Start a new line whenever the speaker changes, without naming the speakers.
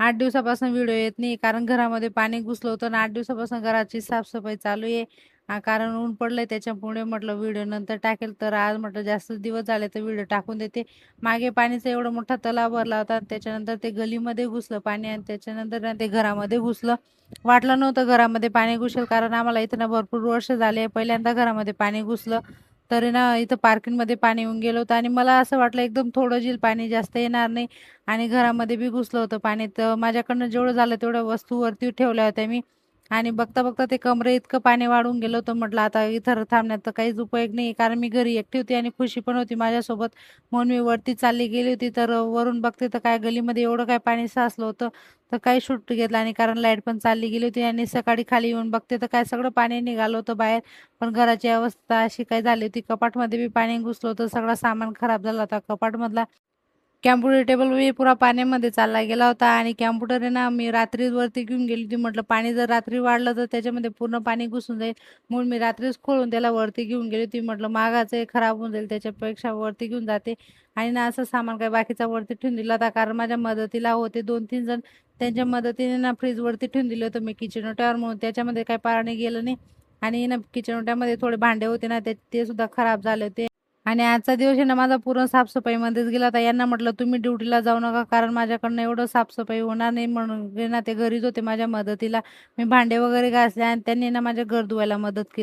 8 दिवसापासून व्हिडिओ येत नाही कारण घरामध्ये पाणी घुसलं होतं आणि 8 दिवसापासून घराची साफसफाई चालू आहे. कारण ऊन पडलंय त्याच्यामुळे म्हटलं व्हिडिओ नंतर टाकेल. तर आज म्हटलं जास्त दिवस झाले तर व्हिडिओ टाकून देते. मागे पाणीचा एवढा मोठा तलाव भरला होता आणि त्याच्यानंतर ते गलीमध्ये घुसलं पाणी आणि त्याच्यानंतर ना ते घरामध्ये घुसलं. वाटलं नव्हतं घरामध्ये पाणी घुसेल कारण आम्हाला इथं ना भरपूर वर्ष झाले. पहिल्यांदा घरामध्ये पाणी घुसलं. तरी ना इथं पार्किंगमध्ये पाणी येऊन गेलं होतं आणि मला असं वाटलं एकदम थोडं येईल पाणी, जास्त येणार नाही. आणि घरामध्ये बी घुसलं होतं पाणी. तर माझ्याकडनं जेवढं झालं तेवढ्या वस्तू वरती ठेवल्या होत्या मी. आणि बघता बघता ते कमरे इतकं पाणी वाढून गेलं होतं. म्हटलं आता इथं थांबण्यात तर काहीच उपयोग नाही कारण मी घरी एकटी होती आणि खुशी पण होती माझ्यासोबत. म्हणून मी वरती चालली गेली होती. तर वरून बघते तर काय गलीमध्ये एवढं काय पाणी साचलं होतं. तर काही शूट घेतला आणि कारण लाईट पण चालली गेली होती आणि सकाळी खाली येऊन बघते तर काय सगळं पाणी निघालं होतं बाहेर. पण घराची अवस्था अशी काय झाली होती, कपाटमध्ये बी पाणी घुसलं होतं. सगळा सामान खराब झाला होता कपाटमधला. कॅम्प्युटर टेबल बी पुरा पाण्यामध्ये चालला गेला होता आणि कॅम्प्युटर आहे ना मी रात्रीच वरती घेऊन गेली होती. म्हटलं पाणी जर रात्री वाढलं तर त्याच्यामध्ये पूर्ण पाणी घुसून जाईल. म्हणून मी रात्रीच खोलून त्याला वरती घेऊन गेली होती. म्हटलं महागाचं आहे, खराब होऊन जाईल त्याच्यापेक्षा वरती घेऊन जाते. आणि ना असं सामान काय बाकीचा वरती ठेवून दिला होता कारण माझ्या मदतीला होते 2-3 जण. त्यांच्या मदतीने ना फ्रीजवरती ठेवून दिलं होतं मी किचन ओट्यावर म्हणून त्याच्यामध्ये काही पाणी गेलं नाही. आणि ना किचन ओट्यामध्ये थोडे भांडे होते ना ते सुद्धा खराब झाले होते. आणि आजचा दिवस आहे ना माझा पूर्ण साफसफाईमध्येच गेला होता. यांना म्हटलं तुम्ही ड्युटीला जाऊ नका कारण माझ्याकडनं एवढं साफसफाई होणार नाही म्हणून ते ना ते घरीच होते माझ्या मदतीला. मी भांडे वगैरे घासले आणि त्यांनी ना माझ्या घर धुवायला मदत केली.